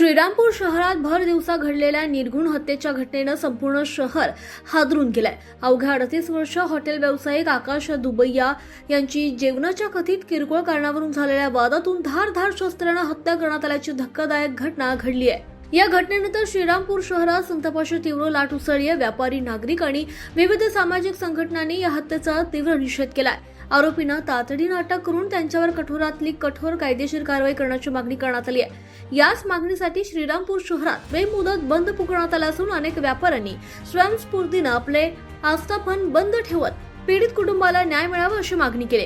श्रीरामपूर शहरात भर दिवसा घडलेल्या निर्घृण हत्येच्या घटनेनं संपूर्ण शहर हादरून गेलंय। अवघ्या 38 वर्ष हॉटेल व्यावसायिक आकाश दुबैया यांची जेवणाच्या कथित किरकोळ कारणावरून झालेल्या वादातून धारदार शस्त्रानं हत्या करण्यात आल्याची धक्कादायक घटना घडली आहे। या घटनेनंतर श्रीरामपूर शहरात संतापाची तीव्र लाट उसळली आहे। व्यापारी, नागरिक आणि विविध सामाजिक संघटनांनी या हत्येचा तीव्र निषेध केलाय। आरोपींना तातडीने अटक करून त्यांच्यावर कठोरातली कठोर कायदेशीर कारवाई करण्याची मागणी करण्यात आली आहे। याच मागणीसाठी श्रीरामपूर शहरात बेमुदत बंद पुकारण्यात आला असून अनेक व्यापाऱ्यांनी स्वयंस्फूर्तीने आपले आस्थापन बंद ठेवत पीडित कुटुंबाला न्याय मिळावा अशी मागणी केली।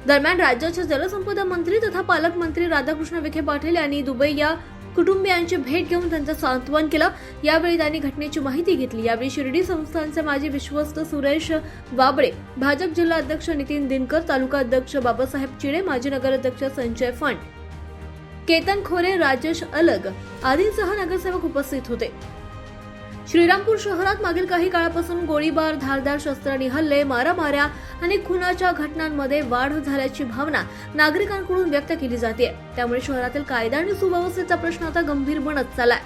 दरम्यान राज्याचे जलसंपदा मंत्री तथा पालकमंत्री राधाकृष्ण विखे पाटील यांनी दुबैया कुटुंबियांची भेट घेऊन त्यांचं सांत्वन केलं। यावेळी त्यांनी घटनेची माहिती घेतली। यावेळी शिर्डी संस्थानचे माजी विश्वस्त सुरेश वाबळे, भाजप जिल्हा अध्यक्ष नितीन दिनकर, तालुका अध्यक्ष बाबासाहेब चिडे, माजी नगराध्यक्ष संजय फंड, केतन खोरे, राजेश अलग आदींसह नगरसेवक उपस्थित होते। श्रीरामपूर शहरात मागील काही काळापासून गोळीबार, धारदार शस्त्रांनी हल्ले, मारामाऱ्या आणि खुनाच्या घटनांमध्ये वाढ झाल्याची भावना नागरिकांकडून व्यक्त केली जाते। त्यामुळे शहरातील कायदा आणि सुव्यवस्थेचा प्रश्न आता गंभीर बनत चाललाय।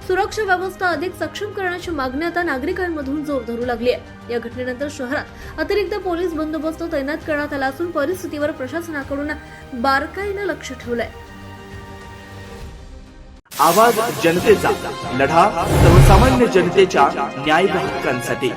सुरक्षा व्यवस्था अधिक सक्षम करण्याची मागणी आता नागरिकांमधून जोर धरू लागली आहे। या घटनेनंतर शहरात अतिरिक्त पोलीस बंदोबस्त तैनात करण्यात आला असून परिस्थितीवर प्रशासनाकडून बारकाईने लक्ष ठेवलंय। आवाज जनतेचा, लढा सर्वसामान्य जनतेच्या न्याय हक्कांसाठी।